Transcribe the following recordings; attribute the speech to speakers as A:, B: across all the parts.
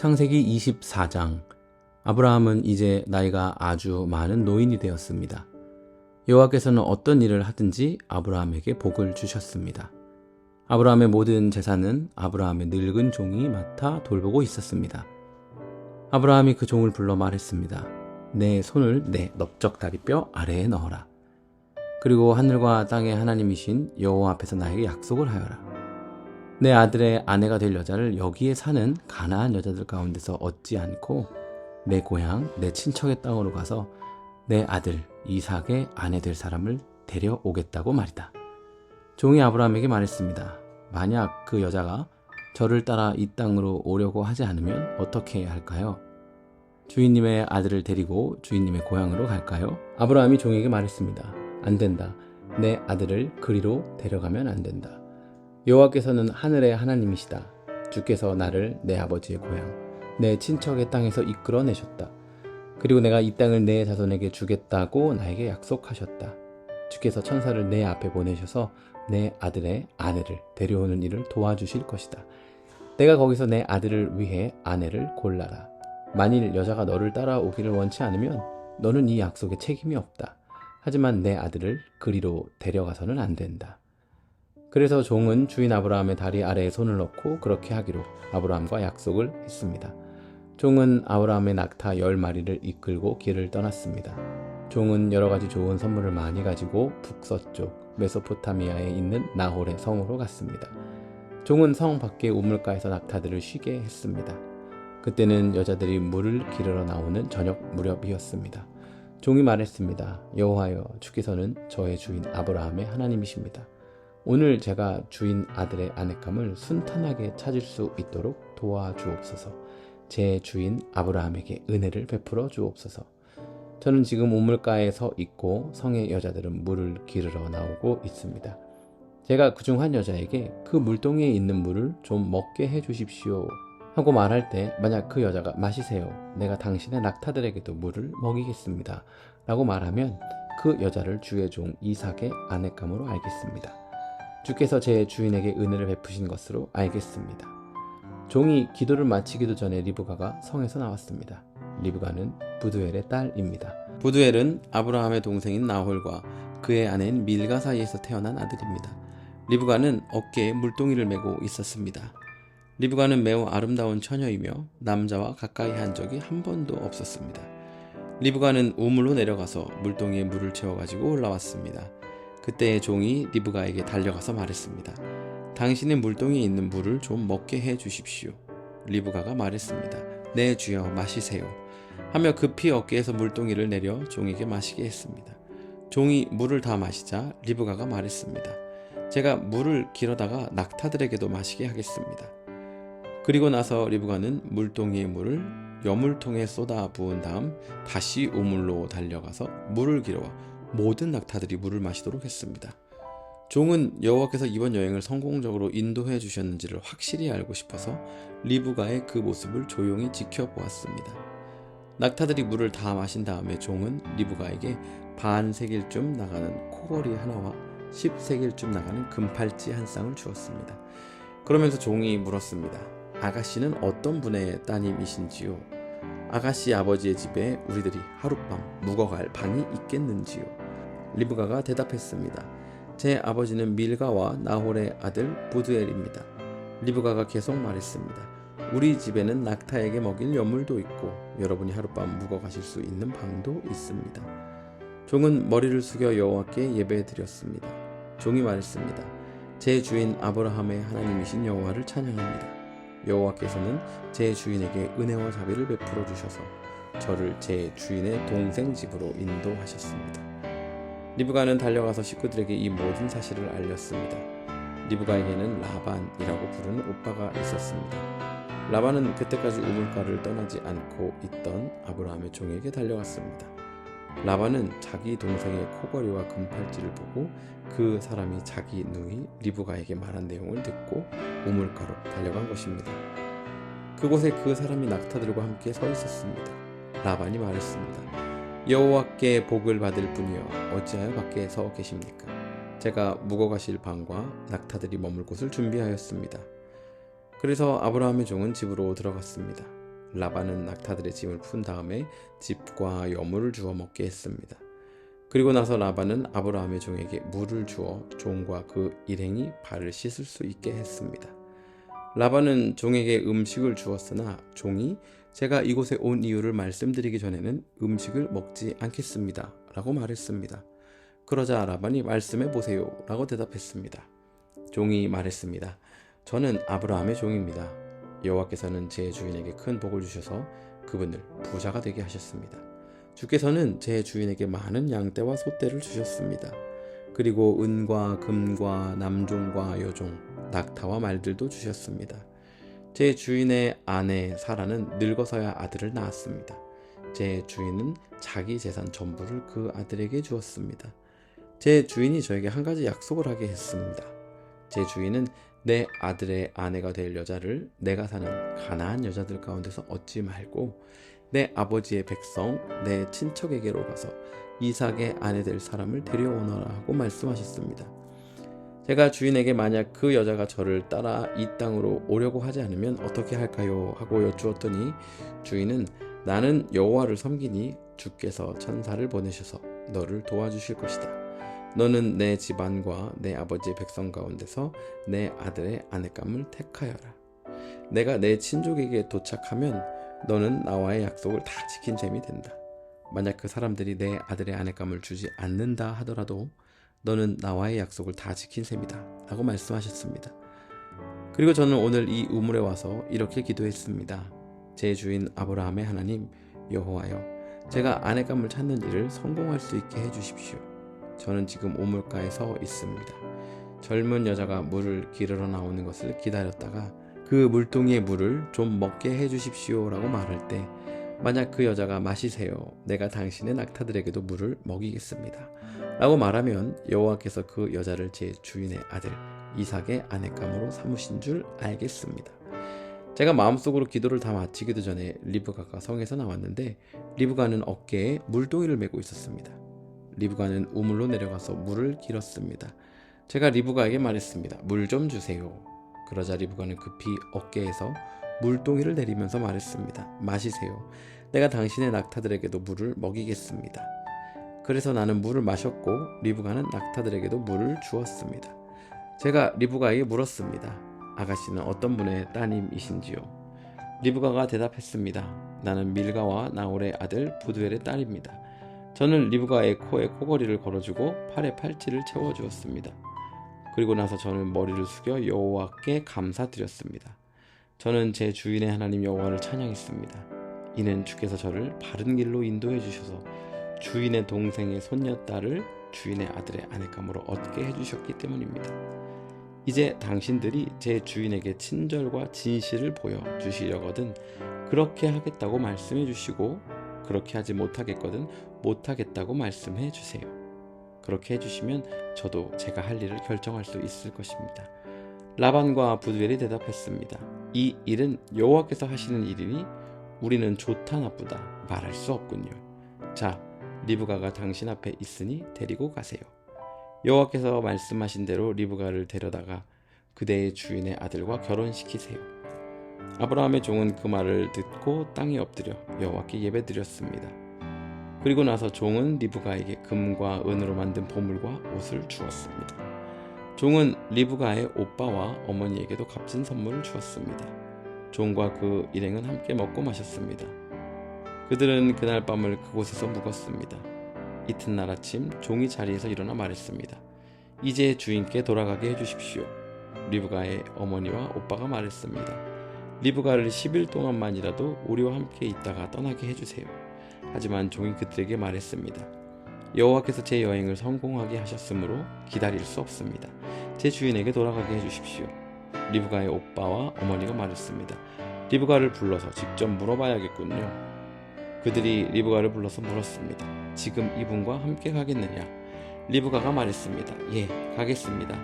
A: 창세기 24장. 아브라함은 이제 나이가 아주 많은 노인이 되었습니다. 여호와께서는 어떤 일을 하든지 아브라함에게 복을 주셨습니다. 아브라함의 모든 재산은 아브라함의 늙은 종이 맡아 돌보고 있었습니다. 아브라함이 그 종을 불러 말했습니다. 내 손을 내 넓적다리뼈 아래에 넣어라. 그리고 하늘과 땅의 하나님이신 여호와 앞에서 나에게 약속을 하여라. 내 아들의 아내가 될 여자를 여기에 사는 가나안 여자들 가운데서 얻지 않고 내 고향 내 친척의 땅으로 가서 내 아들 이삭의 아내 될 사람을 데려오겠다고 말이다. 종이 아브라함에게 말했습니다. 만약 그 여자가 저를 따라 이 땅으로 오려고 하지 않으면 어떻게 해야 할까요? 주인님의 아들을 데리고 주인님의 고향으로 갈까요? 아브라함이 종에게 말했습니다. 안 된다. 내 아들을 그리로 데려가면 안 된다. 여호와께서는 하늘의 하나님이시다. 주께서 나를 내 아버지의 고향, 내 친척의 땅에서 이끌어내셨다. 그리고 내가 이 땅을 내 자손에게 주겠다고 나에게 약속하셨다. 주께서 천사를 내 앞에 보내셔서 내 아들의 아내를 데려오는 일을 도와주실 것이다. 내가 거기서 내 아들을 위해 아내를 골라라. 만일 여자가 너를 따라오기를 원치 않으면 너는 이 약속에 책임이 없다. 하지만 내 아들을 그리로 데려가서는 안 된다. 그래서 종은 주인 아브라함의 다리 아래에 손을 넣고 그렇게 하기로 아브라함과 약속을 했습니다. 종은 아브라함의 낙타 10마리를 이끌고 길을 떠났습니다. 종은 여러 가지 좋은 선물을 많이 가지고 북서쪽 메소포타미아에 있는 나홀의 성으로 갔습니다. 종은 성 밖의 우물가에서 낙타들을 쉬게 했습니다. 그때는 여자들이 물을 기르러 나오는 저녁 무렵이었습니다. 종이 말했습니다. 여호와여, 주께서는 저의 주인 아브라함의 하나님이십니다. 오늘 제가 주인 아들의 아내감을 순탄하게 찾을 수 있도록 도와주옵소서. 제 주인 아브라함에게 은혜를 베풀어 주옵소서. 저는 지금 우물가에 서 있고 성의 여자들은 물을 기르러 나오고 있습니다. 제가 그중 한 여자에게 그 물동이에 있는 물을 좀 먹게 해 주십시오 하고 말할 때 만약 그 여자가 마시세요. 내가 당신의 낙타들에게도 물을 먹이겠습니다 라고 말하면 그 여자를 주의 종 이삭의 아내감으로 알겠습니다. 주께서 제 주인에게 은혜를 베푸신 것으로 알겠습니다. 종이 기도를 마치기도 전에 리브가가 성에서 나왔습니다. 리브가는 부두엘의 딸입니다. 부두엘은 아브라함의 동생인 나홀과 그의 아내인 밀가 사이에서 태어난 아들입니다. 리브가는 어깨에 물동이를 메고 있었습니다. 리브가는 매우 아름다운 처녀이며 남자와 가까이 한 적이 한 번도 없었습니다. 리브가는 우물로 내려가서 물동이에 물을 채워가지고 올라왔습니다. 그때 종이 리브가에게 달려가서 말했습니다. 당신의 물동이에 있는 물을 좀 먹게 해 주십시오. 리브가가 말했습니다. 네 주여, 마시세요 하며 급히 어깨에서 물동이를 내려 종에게 마시게 했습니다. 종이 물을 다 마시자 리브가가 말했습니다. 제가 물을 길어다가 낙타들에게도 마시게 하겠습니다. 그리고 나서 리브가는 물동이의 물을 여물통에 쏟아 부은 다음 다시 우물로 달려가서 물을 길어와 모든 낙타들이 물을 마시도록 했습니다. 종은 여호와께서 이번 여행을 성공적으로 인도해 주셨는지를 확실히 알고 싶어서 리브가의 그 모습을 조용히 지켜보았습니다. 낙타들이 물을 다 마신 다음에 종은 리브가에게 반 세겔쯤 나가는 코걸이 하나와 10세겔쯤 나가는 금팔찌 한 쌍을 주었습니다. 그러면서 종이 물었습니다. 아가씨는 어떤 분의 따님이신지요? 아가씨 아버지의 집에 우리들이 하룻밤 묵어갈 방이 있겠는지요? 리브가가 대답했습니다. 제 아버지는 밀가와 나홀의 아들 부두엘입니다. 리브가가 계속 말했습니다. 우리 집에는 낙타에게 먹일 여물도 있고 여러분이 하룻밤 묵어가실 수 있는 방도 있습니다. 종은 머리를 숙여 여호와께 예배드렸습니다. 종이 말했습니다. 제 주인 아브라함의 하나님이신 여호와를 찬양합니다. 여호와께서는 제 주인에게 은혜와 자비를 베풀어 주셔서 저를 제 주인의 동생 집으로 인도하셨습니다. 리브가는 달려가서 식구들에게 이 모든 사실을 알렸습니다. 리브가에게는 라반이라고 부르는 오빠가 있었습니다. 라반은 그때까지 우물가를 떠나지 않고 있던 아브라함의 종에게 달려갔습니다. 라반은 자기 동생의 코걸이와 금팔찌를 보고 그 사람이 자기 누이 리브가에게 말한 내용을 듣고 우물가로 달려간 것입니다. 그곳에 그 사람이 낙타들과 함께 서 있었습니다. 라반이 말했습니다. 여호와께 복을 받을 뿐이여 어찌하여 밖에 서 계십니까? 제가 묵어가실 방과 낙타들이 머물 곳을 준비하였습니다. 그래서 아브라함의 종은 집으로 들어갔습니다. 라반은 낙타들의 짐을 푼 다음에 집과 여물을 주어 먹게 했습니다. 그리고 나서 라반은 아브라함의 종에게 물을 주어 종과 그 일행이 발을 씻을 수 있게 했습니다. 라반은 종에게 음식을 주었으나 종이 제가 이곳에 온 이유를 말씀드리기 전에는 음식을 먹지 않겠습니다 라고 말했습니다. 그러자 라반이 말씀해 보세요 라고 대답했습니다. 종이 말했습니다. 저는 아브라함의 종입니다. 여호와께서는 제 주인에게 큰 복을 주셔서 그분을 부자가 되게 하셨습니다. 주께서는 제 주인에게 많은 양떼와 소떼를 주셨습니다. 그리고 은과 금과 남종과 여종, 낙타와 말들도 주셨습니다. 제 주인의 아내 사라는 늙어서야 아들을 낳았습니다. 제 주인은 자기 재산 전부를 그 아들에게 주었습니다. 제 주인이 저에게 한 가지 약속을 하게 했습니다. 제 주인은 내 아들의 아내가 될 여자를 내가 사는 가나안 여자들 가운데서 얻지 말고 내 아버지의 백성, 내 친척에게로 가서 이삭의 아내 될 사람을 데려오너라 하고 말씀하셨습니다. 제가 주인에게 만약 그 여자가 저를 따라 이 땅으로 오려고 하지 않으면 어떻게 할까요? 하고 여쭈었더니 주인은 나는 여호와를 섬기니 주께서 천사를 보내셔서 너를 도와주실 것이다. 너는 내 집안과 내 아버지의 백성 가운데서 내 아들의 아내감을 택하여라. 내가 내 친족에게 도착하면 너는 나와의 약속을 다 지킨 셈이 된다. 만약 그 사람들이 내 아들의 아내감을 주지 않는다 하더라도 너는 나와의 약속을 다 지킨 셈이다 라고 말씀하셨습니다. 그리고 저는 오늘 이 우물에 와서 이렇게 기도했습니다. 제 주인 아브라함의 하나님 여호와여, 제가 아내감을 찾는 일을 성공할 수 있게 해주십시오. 저는 지금 우물가에 서 있습니다. 젊은 여자가 물을 기르러 나오는 것을 기다렸다가 그 물동이의 물을 좀 먹게 해주십시오 라고 말할 때 만약 그 여자가 마시세요, 내가 당신의 낙타들에게도 물을 먹이겠습니다 라고 말하면 여호와께서 그 여자를 제 주인의 아들 이삭의 아내감으로 삼으신 줄 알겠습니다. 제가 마음속으로 기도를 다 마치기도 전에 리브가가 성에서 나왔는데 리브가는 어깨에 물동이를 메고 있었습니다. 리브가는 우물로 내려가서 물을 길었습니다. 제가 리브가에게 말했습니다. 물 좀 주세요. 그러자 리브가는 급히 어깨에서 물동이를 내리면서 말했습니다. 마시세요. 내가 당신의 낙타들에게도 물을 먹이겠습니다. 그래서 나는 물을 마셨고 리브가는 낙타들에게도 물을 주었습니다. 제가 리브가에게 물었습니다. 아가씨는 어떤 분의 따님이신지요? 리브가가 대답했습니다. 나는 밀가와 나홀의 아들 부두엘의 딸입니다. 저는 리브가의 코에 코걸이를 걸어주고 팔에 팔찌를 채워주었습니다. 그리고 나서 저는 머리를 숙여 여호와께 감사드렸습니다. 저는 제 주인의 하나님 여호와를 찬양했습니다. 이는 주께서 저를 바른 길로 인도해 주셔서 주인의 동생의 손녀딸을 주인의 아들의 아내감으로 얻게 해주셨기 때문입니다. 이제 당신들이 제 주인에게 친절과 진실을 보여주시려거든 그렇게 하겠다고 말씀해 주시고 그렇게 하지 못하겠거든 못하겠다고 말씀해 주세요. 그렇게 해주시면 저도 제가 할 일을 결정할 수 있을 것입니다. 라반과 부두엘이 대답했습니다. 이 일은 여호와께서 하시는 일이니 우리는 좋다 나쁘다 말할 수 없군요. 자, 리브가가 당신 앞에 있으니 데리고 가세요. 여호와께서 말씀하신 대로 리브가를 데려다가 그대의 주인의 아들과 결혼시키세요. 아브라함의 종은 그 말을 듣고 땅에 엎드려 여호와께 예배드렸습니다. 그리고 나서 종은 리브가에게 금과 은으로 만든 보물과 옷을 주었습니다. 종은 리브가의 오빠와 어머니에게도 값진 선물을 주었습니다. 종과 그 일행은 함께 먹고 마셨습니다. 그들은 그날 밤을 그곳에서 묵었습니다. 이튿날 아침 종이 자리에서 일어나 말했습니다. 이제 주인께 돌아가게 해주십시오. 리브가의 어머니와 오빠가 말했습니다. 리브가를 10일 동안만이라도 우리와 함께 있다가 떠나게 해주세요. 하지만 종이 그들에게 말했습니다. 여호와께서 제 여행을 성공하게 하셨으므로 기다릴 수 없습니다. 제 주인에게 돌아가게 해주십시오. 리브가의 오빠와 어머니가 말했습니다. 리브가를 불러서 직접 물어봐야겠군요. 그들이 리브가를 불러서 물었습니다. 지금 이분과 함께 가겠느냐? 리브가가 말했습니다. 예, 가겠습니다.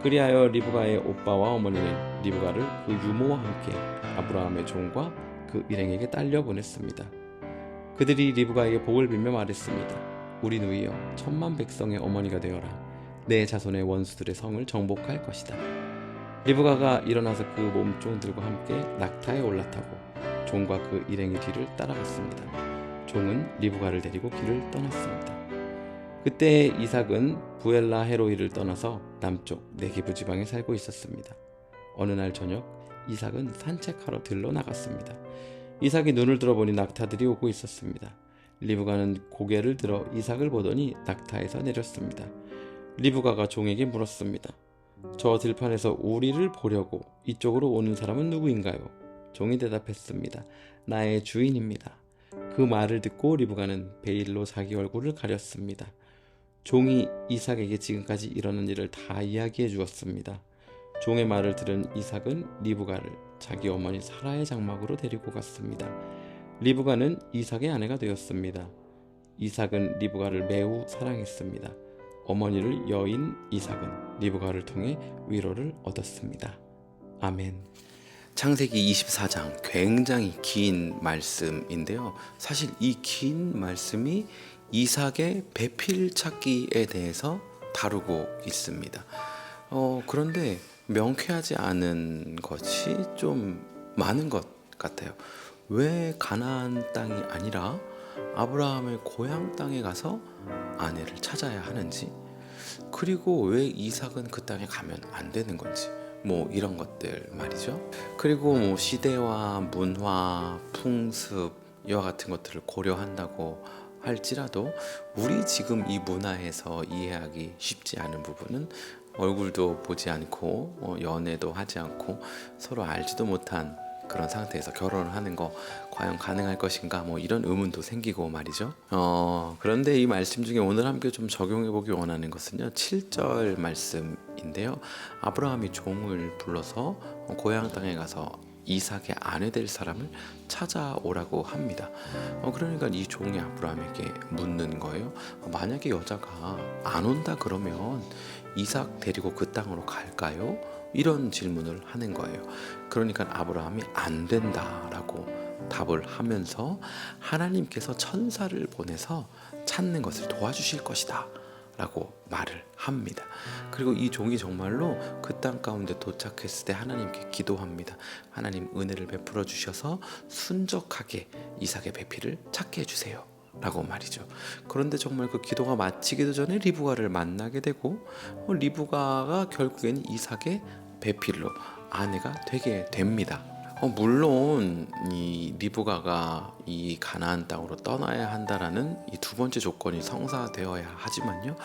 A: 그리하여 리브가의 오빠와 어머니는 리브가를 그 유모와 함께 아브라함의 종과 그 일행에게 딸려 보냈습니다. 그들이 리브가에게 복을 빌며 말했습니다. 우리 누이여, 천만 백성의 어머니가 되어라. 내 자손의 원수들의 성을 정복할 것이다. 리브가가 일어나서 그 몸종들과 함께 낙타에 올라타고 종과 그 일행의 뒤를 따라갔습니다. 종은 리브가를 데리고 길을 떠났습니다. 그때 이삭은 부엘라 헤로이를 떠나서 남쪽 네게브 지방에 살고 있었습니다. 어느 날 저녁 이삭은 산책하러 들러 나갔습니다. 이삭이 눈을 들어보니 낙타들이 오고 있었습니다. 리브가는 고개를 들어 이삭을 보더니 낙타에서 내렸습니다. 리브가가 종에게 물었습니다. 저 들판에서 우리를 보려고 이쪽으로 오는 사람은 누구인가요? 종이 대답했습니다. 나의 주인입니다. 그 말을 듣고 리브가는 베일로 자기 얼굴을 가렸습니다. 종이 이삭에게 지금까지 일어난 일을 다 이야기해 주었습니다. 종의 말을 들은 이삭은 리브가를 자기 어머니 사라의 장막으로 데리고 갔습니다. 리브가는 이삭의 아내가 되었습니다. 이삭은 리브가를 매우 사랑했습니다. 어머니를 여인 이삭은 리브가를 통해 위로를 얻었습니다. 아멘. 창세기 24장 굉장히 긴 말씀인데요. 사실 이 긴 말씀이 이삭의 배필 찾기에 대해서 다루고 있습니다. 그런데 명쾌하지 않은 것이 좀 많은 것 같아요. 왜 가나안 땅이 아니라 아브라함의 고향 땅에 가서 아내를 찾아야 하는지, 그리고 왜 이삭은 그 땅에 가면 안 되는 건지, 이런 것들 말이죠. 그리고 시대와 문화, 풍습 이와 같은 것들을 고려한다고 할지라도 우리 지금 이 문화에서 이해하기 쉽지 않은 부분은 얼굴도 보지 않고 연애도 하지 않고 서로 알지도 못한 그런 상태에서 결혼을 하는 거 과연 가능할 것인가, 이런 의문도 생기고 말이죠. 그런데 이 말씀 중에 오늘 함께 좀 적용해 보기 원하는 것은요, 7절 말씀인데요. 아브라함이 종을 불러서 고향 땅에 가서 이삭의 아내 될 사람을 찾아오라고 합니다. 그러니까 이 종이 아브라함에게 묻는 거예요. 만약에 여자가 안 온다 그러면 이삭 데리고 그 땅으로 갈까요? 이런 질문을 하는 거예요. 그러니까 아브라함이 안 된다라고 답을 하면서 하나님께서 천사를 보내서 찾는 것을 도와주실 것이다 라고 말을 합니다. 그리고 이 종이 정말로 그 땅 가운데 도착했을 때 하나님께 기도합니다. 하나님 은혜를 베풀어 주셔서 순적하게 이삭의 배필을 찾게 해주세요 라고 말이죠. 그런데 정말 그 기도가 마치기도 전에 리브가를 만나게 되고, 리브가가 결국엔 이삭의 배필로 아내가 되게 됩니다. 물론 이 리브가가 이 가나안 땅으로 떠나야 한다라는 이 두 번째 조건이 성사되어야 하지만요,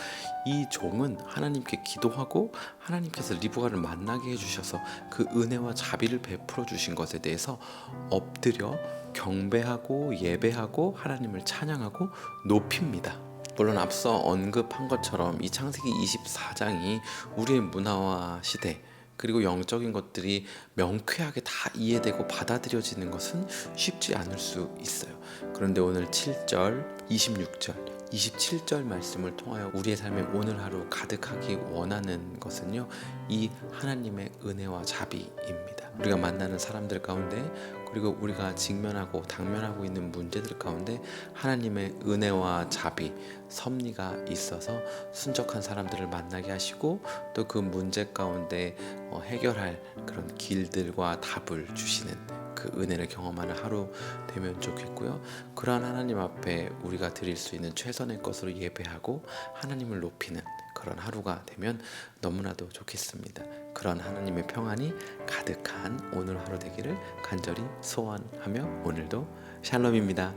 A: 이 종은 하나님께 기도하고 하나님께서 리브가를 만나게 해주셔서 그 은혜와 자비를 베풀어 주신 것에 대해서 엎드려 경배하고 예배하고 하나님을 찬양하고 높입니다. 물론 앞서 언급한 것처럼 이 창세기 24장이 우리의 문화와 시대 그리고 영적인 것들이 명쾌하게 다 이해되고 받아들여지는 것은 쉽지 않을 수 있어요. 그런데 오늘 7절, 26절, 27절 말씀을 통하여 우리의 삶에 오늘 하루 가득하기 원하는 것은요, 이 하나님의 은혜와 자비입니다. 우리가 만나는 사람들 가운데, 그리고 우리가 직면하고 당면하고 있는 문제들 가운데 하나님의 은혜와 자비, 섭리가 있어서 순적한 사람들을 만나게 하시고 또 그 문제 가운데 해결할 그런 길들과 답을 주시는 그 은혜를 경험하는 하루 되면 좋겠고요. 그러한 하나님 앞에 우리가 드릴 수 있는 최선의 것으로 예배하고 하나님을 높이는 그런 하루가 되면 너무나도 좋겠습니다. 그런 하나님의 평안이 가득한 오늘 하루 되기를 간절히 소원하며 오늘도 샬롬입니다.